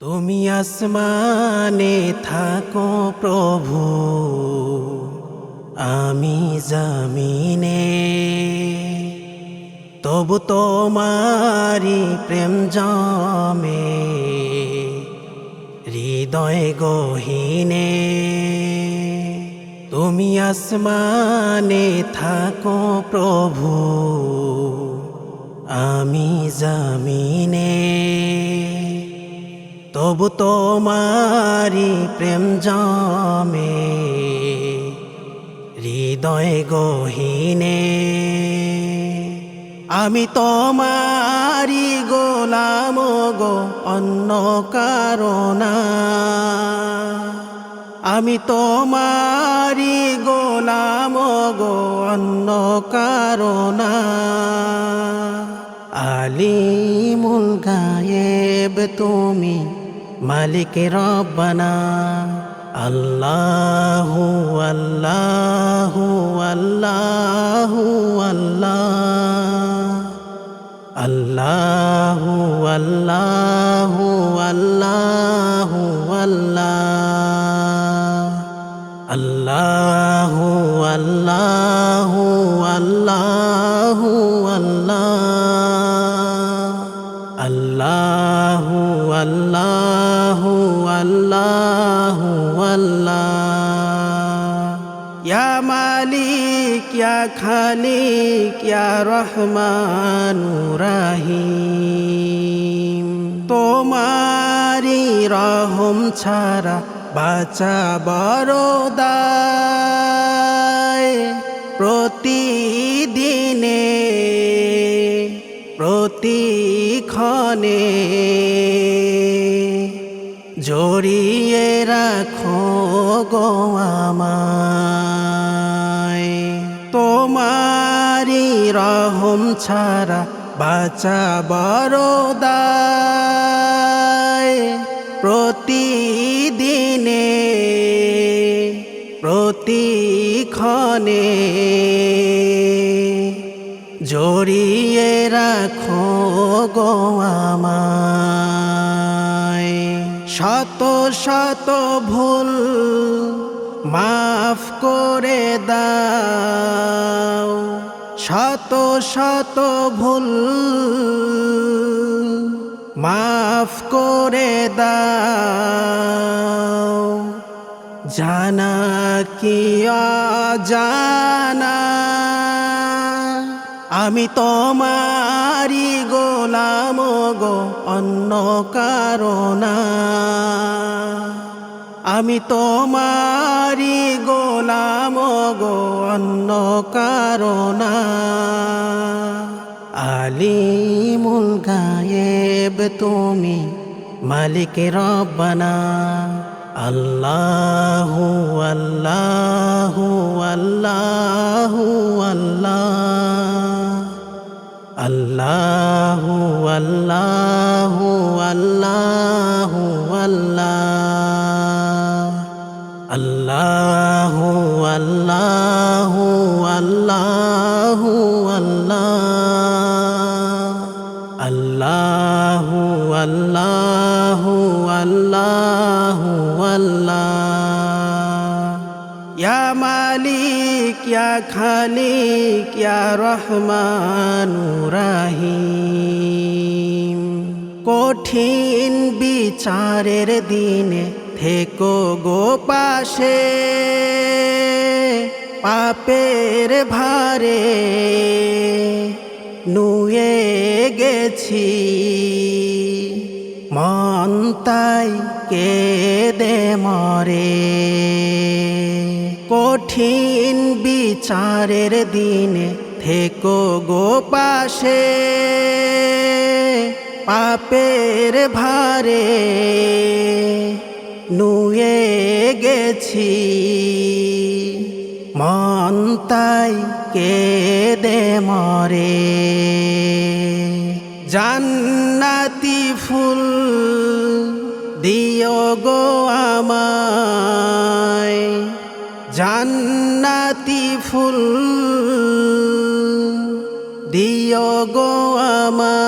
তুমি আসমানে থাকো প্রভু, আমি জমিনে, তবু তোমারি প্রেম জমে হৃদয় গহীনে। তুমি আসমানে থাকো প্রভু, আমি জমিনে, তবু তোমারি প্রেম জমে হৃদয় গহীনে। আমি তোমারি গোলাম গো, অন্য কারো না। আমি তোমারি গোলাম গো, অন্য কারো না। আলিমুল গায়েব তুমি, মালিক রব্বানা। আল্লাহু আল্লাহু আল্লাহু আল্লাহ, আল্লাহু আল্লাহু আল্লাহু আল্লাহ, আল্লাহু আল্লাহু আল্লাহু আল্লাহ, আল্লাহু আল্লাহু আল্লাহু আল্লাহ। ইয়া মালিক ইয়া খালিক ইয়া রহমানুর রহিম, তোমারি রহম ছাড়া বাঁচা বড় দায়। প্রতিদিনে প্রতিক্ষণে জড়িয়ে রাখো গো আমায়। তোমারি রহম ছাড়া বাঁচা বড় দায়। প্রতিদিনে প্রতিক্ষণে জড়িয়ে রাখো গো আমায়। শত শত ভুল মাফ করে দাও, শত শত ভুল মাফ করে দাও। জানা কি অজানা, আমি তোমারি গোলাম গো, অন্য কারো না। আমি তোমারি গোলাম গো, অন্য কারো না। আলিমুল গায়েব তুমি, মালিক রব্বানা। আল্লাহু আল্লাহু আল্লাহু আল্লাহ, আল্লাহু আল্লাহু আল্লাহু আল্লাহ, আল্লাহু আল্লাহু আল্লাহু আল্লাহ, আল্লাহু আল্লাহু আল্লাহু আল্লাহ। ইয়া মালিক ইয়া খালিক ইয়া রহমানুর রহিম, কঠিন বিচারের দিনে থেকো গো পাশে। পাপের ভারে নুয়ে গেছি, মন তাই কেঁদে মরে। কঠিন বিচারের দিনে থেকো গো পাশে। পাপের ভারে নুয়ে গেছি, মন তাই কেঁদে মরে। জান্নাতি ফুল দিও গো আমায়, জান্নাতি ফুল দিও গো আমায়।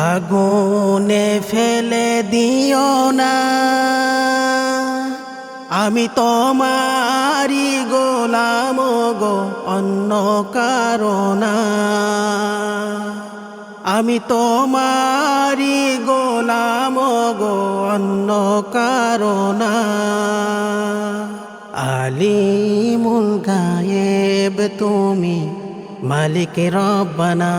আগুনে ফেলে দিও না, আমি তোমারি গোলাম গো অন্য কারো না, আমি তোমারি গোলাম গো অন্য কারো না। আলিমুল গায়েব তুমি মালিক রব্বানা,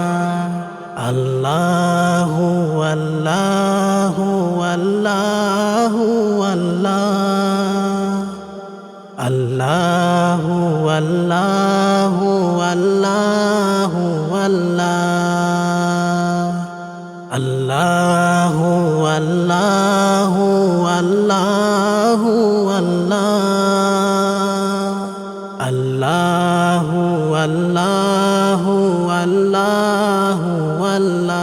আল্লাহু আল্লাহু আল্লাহু আল্লাহ, আল্লাহু আল্লাহু আল্লাহু আল্লাহ, আল্লাহু আল্লাহু আল্লাহু আল্লাহ, আল্লাহু আল্লাহু আল্লাহু আল্লাহ।